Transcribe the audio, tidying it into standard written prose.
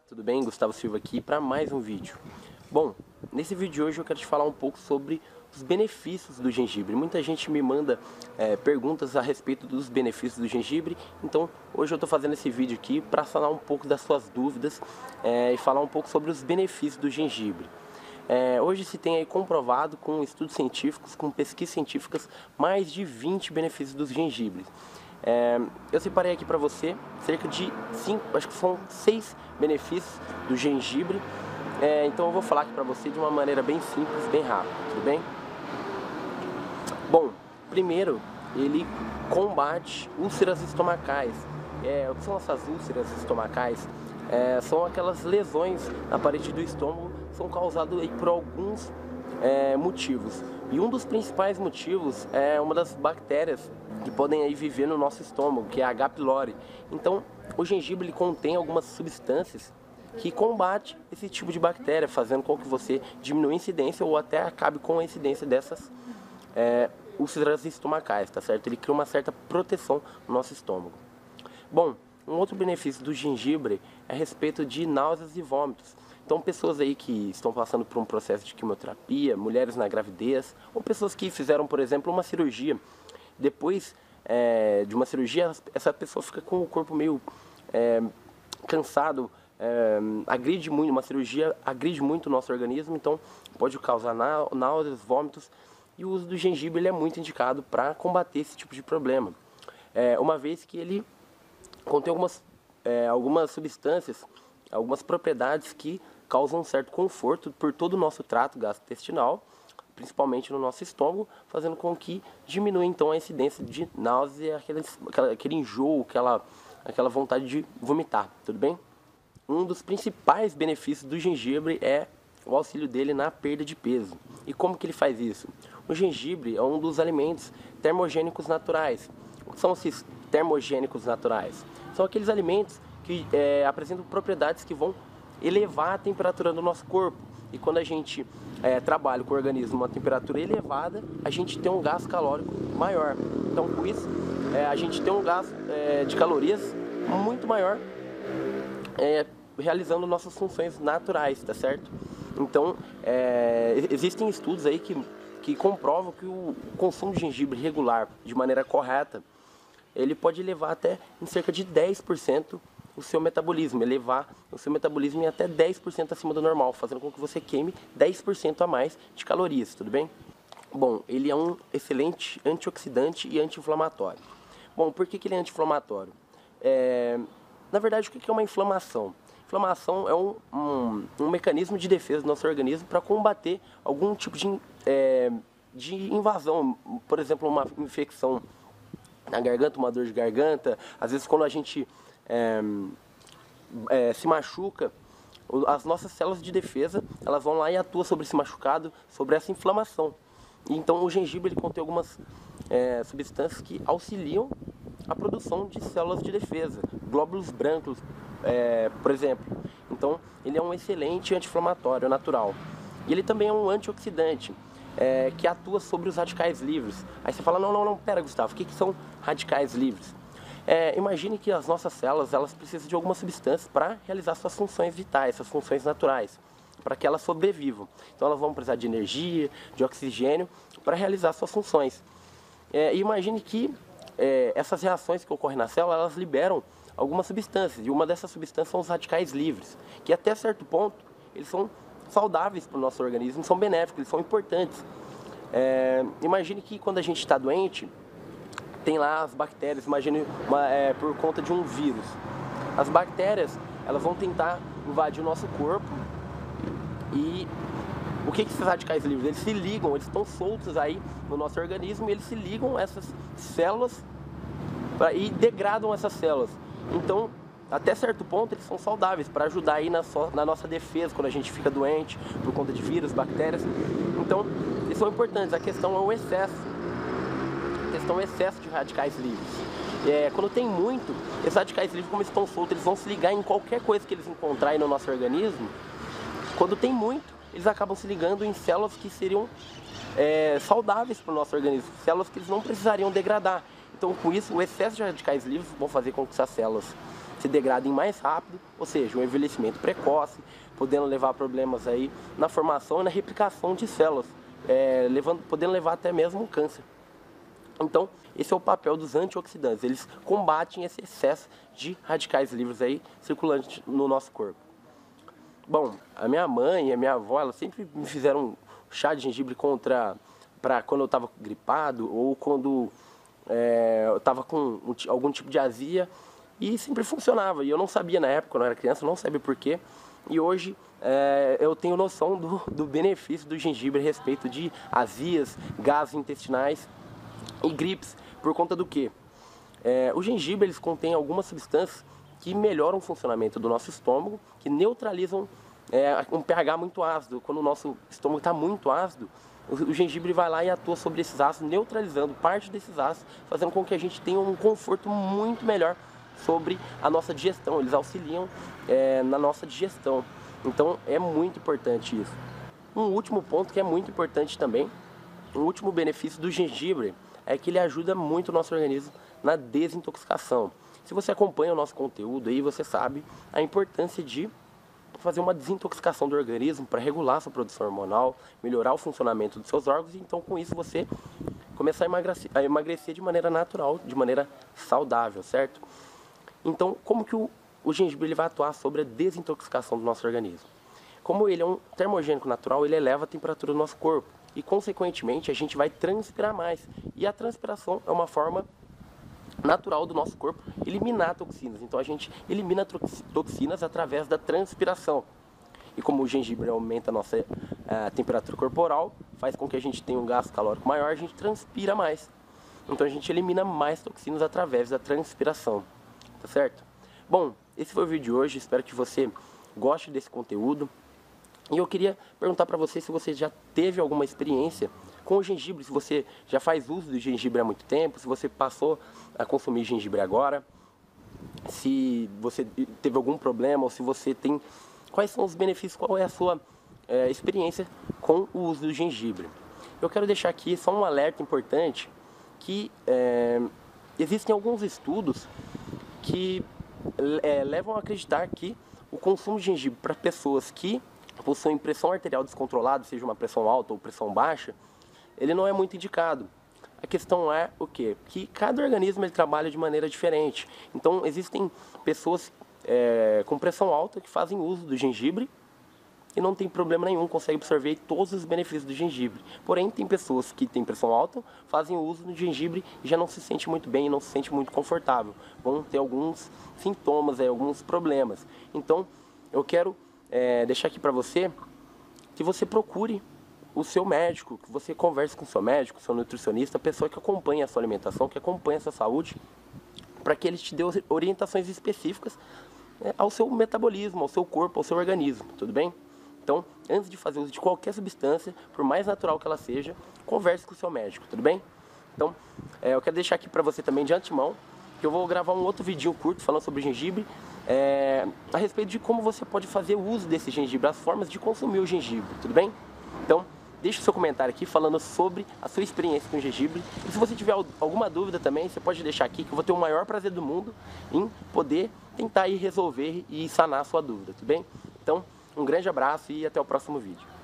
tudo bem? Gustavo Silva aqui para mais um vídeo. Bom, nesse vídeo de hoje eu quero te falar um pouco sobre os benefícios do gengibre. Muita gente me manda perguntas a respeito dos benefícios do gengibre, então hoje eu estou fazendo esse vídeo aqui para falar um pouco das suas dúvidas e falar um pouco sobre os benefícios do gengibre. Hoje se tem aí comprovado com estudos científicos, com pesquisas científicas, mais de 20 benefícios dos gengibres. Eu separei aqui para você cerca de 5, acho que são 6 benefícios do gengibre. Então eu vou falar aqui para você de uma maneira bem simples, bem rápida, tudo bem? Bom, primeiro, ele combate úlceras estomacais. O que são essas úlceras estomacais? São aquelas lesões na parede do estômago que são causadas aí por alguns motivos. E um dos principais motivos é uma das bactérias que podem aí viver no nosso estômago, que é a H. pylori. Então, o gengibre ele contém algumas substâncias que combate esse tipo de bactéria, fazendo com que você diminua a incidência ou até acabe com a incidência dessas úlceras estomacais, tá certo? Ele cria uma certa proteção no nosso estômago. Bom, um outro benefício do gengibre é a respeito de náuseas e vômitos. Então, pessoas aí que estão passando por um processo de quimioterapia, mulheres na gravidez, ou pessoas que fizeram, por exemplo, uma cirurgia. Depois de uma cirurgia, essa pessoa fica com o corpo meio cansado, agride muito, uma cirurgia agride muito o nosso organismo, então pode causar náuseas, vômitos, e o uso do gengibre ele é muito indicado para combater esse tipo de problema. Uma vez que ele contém algumas substâncias, algumas propriedades que causam um certo conforto por todo o nosso trato gastrointestinal, principalmente no nosso estômago, fazendo com que diminua então a incidência de náusea, aquele enjoo, aquela vontade de vomitar, tudo bem? Um dos principais benefícios do gengibre é o auxílio dele na perda de peso. E como que ele faz isso? O gengibre é um dos alimentos termogênicos naturais. O que são esses termogênicos naturais? São aqueles alimentos que apresentam propriedades que vão elevar a temperatura do nosso corpo. E quando a gente trabalha com o organismo a uma temperatura elevada, a gente tem um gasto calórico maior. Então, com isso, a gente tem um gasto de calorias muito maior, realizando nossas funções naturais, tá certo? Então, existem estudos aí que comprovam que o consumo de gengibre regular, de maneira correta, ele pode elevar até em cerca de 10% o seu metabolismo, elevar o seu metabolismo em até 10% acima do normal, fazendo com que você queime 10% a mais de calorias, tudo bem? Bom, ele é um excelente antioxidante e anti-inflamatório. Bom, por que ele é anti-inflamatório? Na verdade, o que é uma inflamação? Inflamação é um mecanismo de defesa do nosso organismo para combater algum tipo de invasão, por exemplo, uma infecção na garganta, uma dor de garganta. Às vezes quando a gente se machuca, as nossas células de defesa elas vão lá e atuam sobre esse machucado, sobre essa inflamação. Então o gengibre ele contém algumas substâncias que auxiliam a produção de células de defesa, glóbulos brancos, por exemplo. Então ele é um excelente anti-inflamatório natural. E ele também é um antioxidante, que atua sobre os radicais livres. Aí você fala, não, pera Gustavo, o que são radicais livres? Imagine que as nossas células elas precisam de algumas substâncias para realizar suas funções vitais, suas funções naturais, para que elas sobrevivam. Então elas vão precisar de energia, de oxigênio para realizar suas funções. E imagine que essas reações que ocorrem na célula, elas liberam algumas substâncias, e uma dessas substâncias são os radicais livres, que até certo ponto eles são saudáveis para o nosso organismo, são benéficos, eles são importantes. Imagine que quando a gente está doente, tem lá as bactérias, imagine por conta de um vírus. As bactérias, elas vão tentar invadir o nosso corpo e o que esses radicais livres? Eles se ligam, eles estão soltos aí no nosso organismo e eles se ligam a essas células e degradam essas células. Então, até certo ponto, eles são saudáveis para ajudar aí na nossa defesa quando a gente fica doente por conta de vírus, bactérias. Então, eles são importantes. A questão é o excesso. O excesso de radicais livres. Quando tem muito, esses radicais livres, como estão soltos, eles vão se ligar em qualquer coisa que eles encontrarem no nosso organismo. Quando tem muito, eles acabam se ligando em células que seriam saudáveis para o nosso organismo, células que eles não precisariam degradar. Então, com isso, o excesso de radicais livres vão fazer com que essas células se degradem mais rápido, ou seja, um envelhecimento precoce, podendo levar a problemas aí na formação e na replicação de células, podendo levar até mesmo um câncer. Então, esse é o papel dos antioxidantes, eles combatem esse excesso de radicais livres aí circulantes no nosso corpo. Bom, a minha mãe e a minha avó, elas sempre me fizeram chá de gengibre para quando eu estava gripado ou quando eu estava com algum tipo de azia, e sempre funcionava. E eu não sabia na época, quando eu era criança, eu não sabia porquê. E hoje eu tenho noção do benefício do gengibre a respeito de azias, gases intestinais e gripes. Por conta do quê? O gengibre eles contém algumas substâncias que melhoram o funcionamento do nosso estômago, que neutralizam um pH muito ácido. Quando o nosso estômago está muito ácido, o gengibre vai lá e atua sobre esses ácidos, neutralizando parte desses ácidos, fazendo com que a gente tenha um conforto muito melhor sobre a nossa digestão. Eles auxiliam na nossa digestão. Então é muito importante isso. Um último ponto que é muito importante também, um último benefício do gengibre, é que ele ajuda muito o nosso organismo na desintoxicação. Se você acompanha o nosso conteúdo aí, você sabe a importância de fazer uma desintoxicação do organismo para regular sua produção hormonal, melhorar o funcionamento dos seus órgãos, e então com isso você começar a emagrecer de maneira natural, de maneira saudável, certo? Então, como que o gengibre ele vai atuar sobre a desintoxicação do nosso organismo? Como ele é um termogênico natural, ele eleva a temperatura do nosso corpo e, consequentemente, a gente vai transpirar mais. E a transpiração é uma forma natural do nosso corpo eliminar toxinas. Então, a gente elimina toxinas através da transpiração. E como o gengibre aumenta a nossa temperatura corporal, faz com que a gente tenha um gasto calórico maior, a gente transpira mais. Então, a gente elimina mais toxinas através da transpiração. Tá certo? Bom, esse foi o vídeo de hoje, espero que você goste desse conteúdo. E eu queria perguntar para você se você já teve alguma experiência com o gengibre, se você já faz uso do gengibre há muito tempo, se você passou a consumir gengibre agora, se você teve algum problema ou se você tem... Quais são os benefícios, qual é a sua experiência com o uso do gengibre. Eu quero deixar aqui só um alerta importante que existem alguns estudos que levam a acreditar que o consumo de gengibre para pessoas que possuem pressão arterial descontrolada, seja uma pressão alta ou pressão baixa, ele não é muito indicado. A questão é o quê? Que cada organismo ele trabalha de maneira diferente. Então existem pessoas com pressão alta que fazem uso do gengibre e não tem problema nenhum, consegue absorver todos os benefícios do gengibre. Porém, tem pessoas que têm pressão alta, fazem uso do gengibre e já não se sente muito bem, não se sente muito confortável. Vão ter alguns sintomas, alguns problemas. Então, eu quero deixar aqui para você que você procure o seu médico, que você converse com o seu médico, seu nutricionista, a pessoa que acompanha a sua alimentação, que acompanha a sua saúde, para que ele te dê orientações específicas ao seu metabolismo, ao seu corpo, ao seu organismo, tudo bem? Então, antes de fazer uso de qualquer substância, por mais natural que ela seja, converse com o seu médico, tudo bem? Então, eu quero deixar aqui para você também de antemão, que eu vou gravar um outro vídeo curto falando sobre gengibre, a respeito de como você pode fazer uso desse gengibre, as formas de consumir o gengibre, tudo bem? Então, deixe o seu comentário aqui falando sobre a sua experiência com o gengibre. E se você tiver alguma dúvida também, você pode deixar aqui, que eu vou ter o maior prazer do mundo em poder tentar ir resolver e sanar a sua dúvida, tudo bem? Então, um grande abraço e até o próximo vídeo.